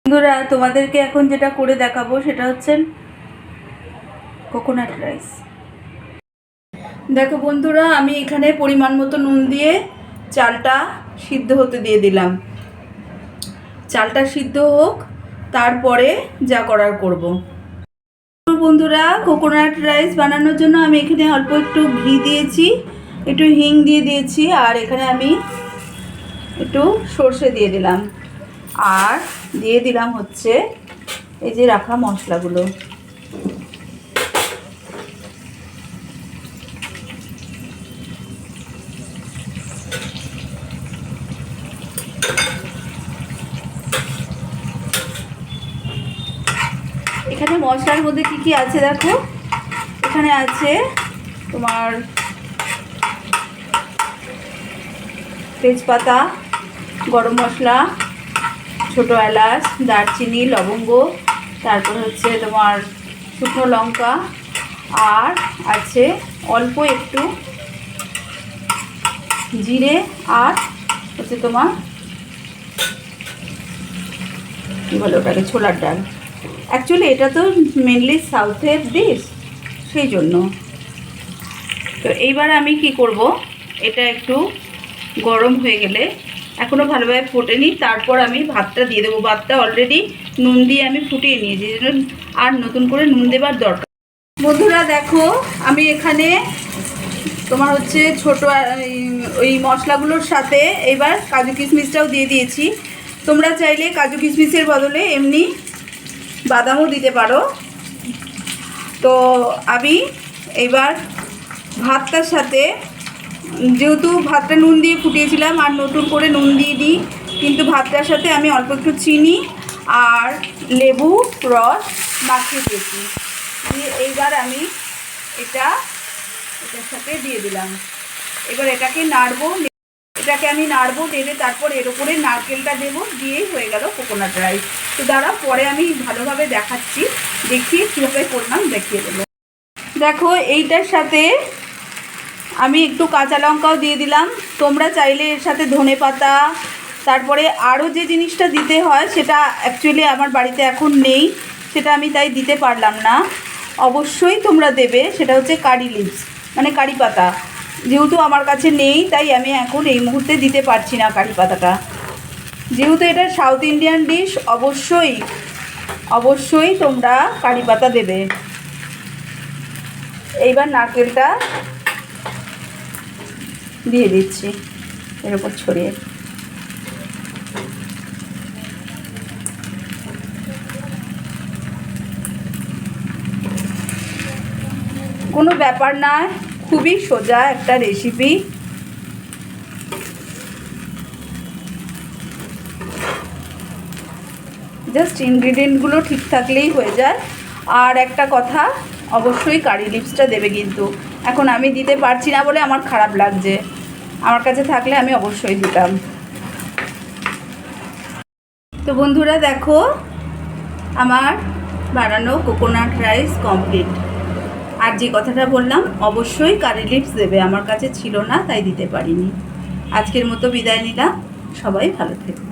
বন্ধুরা তোমাদেরকে এখন যেটা করে দেখাবো সেটা হচ্ছে কোকোনাট রাইস। দেখো বন্ধুরা, আমি এখানে পরিমাণ মতো নুন দিয়ে চালটা সিদ্ধ হতে দিয়ে দিলাম। চালটা সিদ্ধ হোক, তারপরে যা করার করব। বন্ধুরা, কোকোনাট রাইস বানানোর জন্য আমি এখানে অল্প একটু ঘি দিয়েছি, একটু হিং দিয়ে দিয়েছি, আর এখানে আমি একটু সর্ষে দিয়ে দিলাম, আর দিয়ে দিলাম হচ্ছে এই যে রাখা মশলাগুলো। এখানে মশলার মধ্যে কি কি আছে দেখো। এখানে আছে তোমার তেজপাতা, গরম মশলা, ছোটো এলাচ, দারচিনি, লবঙ্গ, তারপর হচ্ছে তোমার শুকনো লঙ্কা, আর আছে অল্প একটু জিরে, আর হচ্ছে তোমার কী বলে ওটাকে, ছোলার ডাল। অ্যাকচুয়ালি এটা তো মেনলি সাউথের ডিশ, সেই জন্য। তো এইবার আমি কি করব, এটা একটু গরম হয়ে গেলে, এখনও ভালোভাবে ফোটেনি, তারপর আমি ভাতটা দিয়ে দেবো। ভাতটা অলরেডি নুন দিয়ে আমি ফুটিয়ে নিয়েছি, আর নতুন করে নুন দেবার দরকার। বন্ধুরা দেখো, আমি এখানে তোমার হচ্ছে ছোটো ওই মশলাগুলোর সাথে এবার কাজু কিশমিশটাও দিয়ে দিয়েছি। তোমরা চাইলে কাজু কিশমিশের বদলে এমনি বাদামও দিতে পারো। তো আমি এবার ভাতটার সাথে, যেহেতু ভাতটা নুন দিয়ে ফুটিয়েছিলাম আর নতুন করে নুন দিয়ে দিই, কিন্তু ভাতটার সাথে আমি অল্প একটু চিনি আর লেবু রস মাখিয়ে দিয়েছি। দিয়ে এইবার আমি এটার সাথে দিয়ে দিলাম। এবার এটাকে নাড়বো, নেড়ে তারপর এর উপরে নারকেলটা দেবো, দিয়েই হয়ে গেল কোকোনাট রাইস। তো দাঁড়াও, পরে আমি ভালোভাবে দেখাচ্ছি, দেখিয়ে কীভাবে করলাম দেখিয়ে দেবো। দেখো, এইটার সাথে আমি একটু কাঁচা লঙ্কাও দিয়ে দিলাম। তোমরা চাইলে এর সাথে ধনেপাতা, তারপরে আরও যে জিনিসটা দিতে হয় সেটা অ্যাকচুয়ালি আমার বাড়িতে এখন নেই, সেটা আমি তাই দিতে পারলাম না। অবশ্যই তোমরা দেবে, সেটা হচ্ছে কারি লিভস, মানে কারি পাতা। যেহেতু আমার কাছে নেই, তাই আমি এখন এই মুহূর্তে দিতে পারছি না কারি পাতাটা। যেহেতু এটা সাউথ ইন্ডিয়ান ডিশ, অবশ্যই তোমরা কারি পাতা দেবে। এইবার নারকেলটা দিয়ে দিচ্ছি এর উপর ছড়িয়ে। কোনো ব্যাপার না, খুবই সোজা একটা রেসিপি। জাস্ট ইনগ্রিডিয়েন্টগুলো ঠিক থাকলেই হয়ে যায়। আর একটা কথা, অবশ্যই কারি লিভসটা দেবে, কিন্তু এখন আমি দিতে পারছি না বলে আমার খারাপ লাগছে। আমার কাছে থাকলে আমি অবশ্যই দিতাম। তো বন্ধুরা দেখো, আমার বানানো কোকোনাট রাইস কমপ্লিট। আর যে কথাটা বললাম, অবশ্যই কারি লিভস দেবে, আমার কাছে ছিল না তাই দিতে পারিনি। আজকের মতো বিদায় নিলাম, সবাই ভালো থেকো।